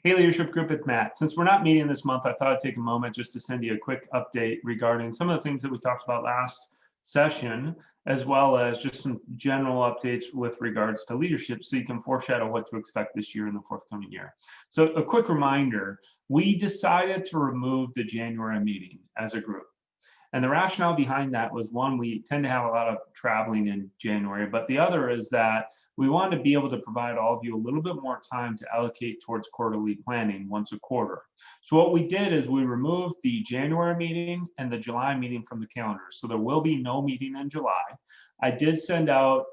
Hey, Leadership Group, it's Matt. Since we're not meeting this month, I thought I'd take a moment just to send you a quick update regarding some of the things that we talked about last session, as well as just some general updates with regards to leadership so you can foreshadow what to expect this year and the forthcoming year. So a quick reminder, we decided to remove the January meeting as a group. And the rationale behind that was, one, we tend to have a lot of traveling in January, but the other is that we wanted to be able to provide all of you a little bit more time to allocate towards quarterly planning once a quarter. So what we did is we removed the January meeting and the July meeting from the calendar. So there will be no meeting in July. I did send out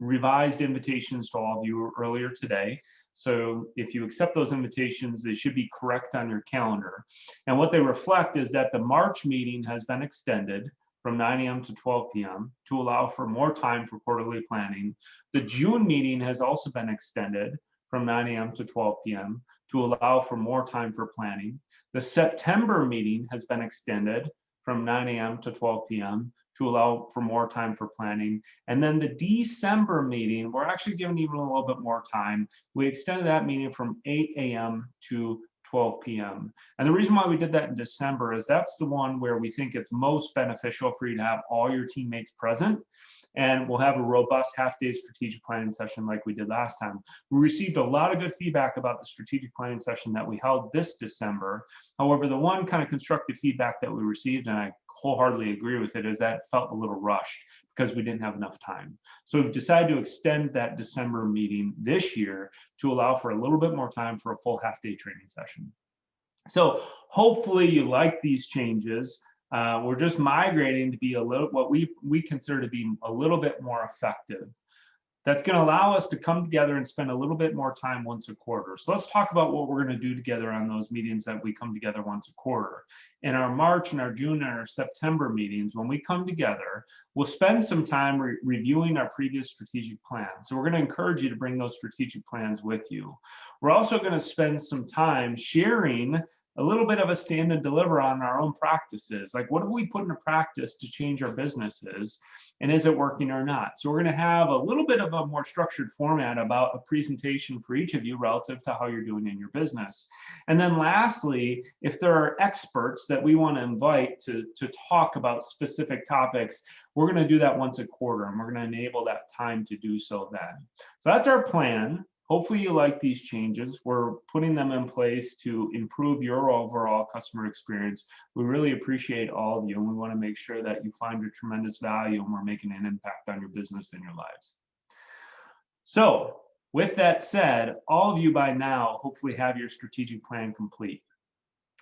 revised invitations to all of you earlier today. So if you accept those invitations, they should be correct on your calendar. And what they reflect is that the March meeting has been extended from 9 a.m. to 12 p.m. to allow for more time for quarterly planning. The June meeting has also been extended from 9 a.m. to 12 p.m. to allow for more time for planning. The September meeting has been extended from 9 a.m. to 12 p.m. to allow for more time for planning. And then the December meeting, we're actually giving even a little bit more time. We extended that meeting from 8 a.m. to 12 p.m. And the reason why we did that in December is that's the one where we think it's most beneficial for you to have all your teammates present. And we'll have a robust half-day strategic planning session like we did last time. We received a lot of good feedback about the strategic planning session that we held this December. However, the one kind of constructive feedback that we received, and I wholeheartedly agree with it, is that it felt a little rushed because we didn't have enough time. So we've decided to extend that December meeting this year to allow for a little bit more time for a full half-day training session. So hopefully you like these changes. We're just migrating to be a little, what we consider to be a little bit more effective. That's going to allow us to come together and spend a little bit more time once a quarter. So let's talk about what we're going to do together on those meetings that we come together once a quarter. In our March and our June and our September meetings, when we come together, we'll spend some time reviewing our previous strategic plan. So we're going to encourage you to bring those strategic plans with you. We're also going to spend some time sharing a little bit of a stand and deliver on our own practices. Like, what have we put into practice to change our businesses? And is it working or not? So we're going to have a little bit of a more structured format about a presentation for each of you relative to how you're doing in your business. And then lastly, if there are experts that we want to invite to talk about specific topics, we're going to do that once a quarter, and we're going to enable that time to do so then. So that's our plan. Hopefully you like these changes. We're putting them in place to improve your overall customer experience. We really appreciate all of you, and we want to make sure that you find your tremendous value and we're making an impact on your business and your lives. So with that said, all of you by now hopefully have your strategic plan complete.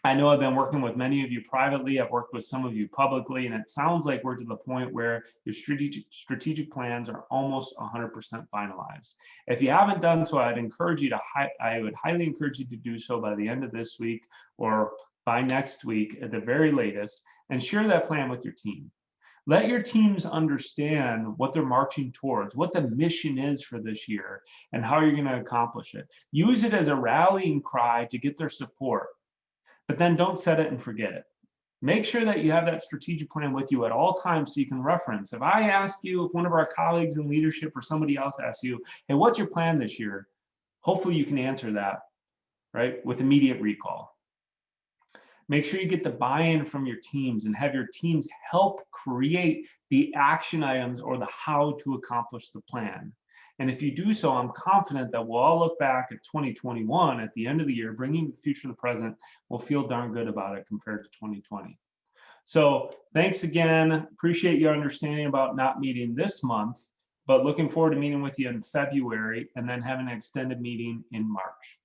I know I've been working with many of you privately. I've worked with some of you publicly, and it sounds like we're to the point where your strategic plans are almost 100% finalized. If you haven't done so, I would highly encourage you to do so by the end of this week or by next week at the very latest, and share that plan with your team. Let your teams understand what they're marching towards, what the mission is for this year, and how you're going to accomplish it. Use it as a rallying cry to get their support. But then don't set it and forget it. Make sure that you have that strategic plan with you at all times so you can reference. If I ask you, if one of our colleagues in leadership or somebody else asks you, hey, what's your plan this year? Hopefully you can answer that, right, with immediate recall. Make sure you get the buy-in from your teams and have your teams help create the action items or the how to accomplish the plan. And if you do so, I'm confident that we'll all look back at 2021 at the end of the year, bringing the future to the present. We'll feel darn good about it compared to 2020. So thanks again. Appreciate your understanding about not meeting this month, but looking forward to meeting with you in February and then having an extended meeting in March.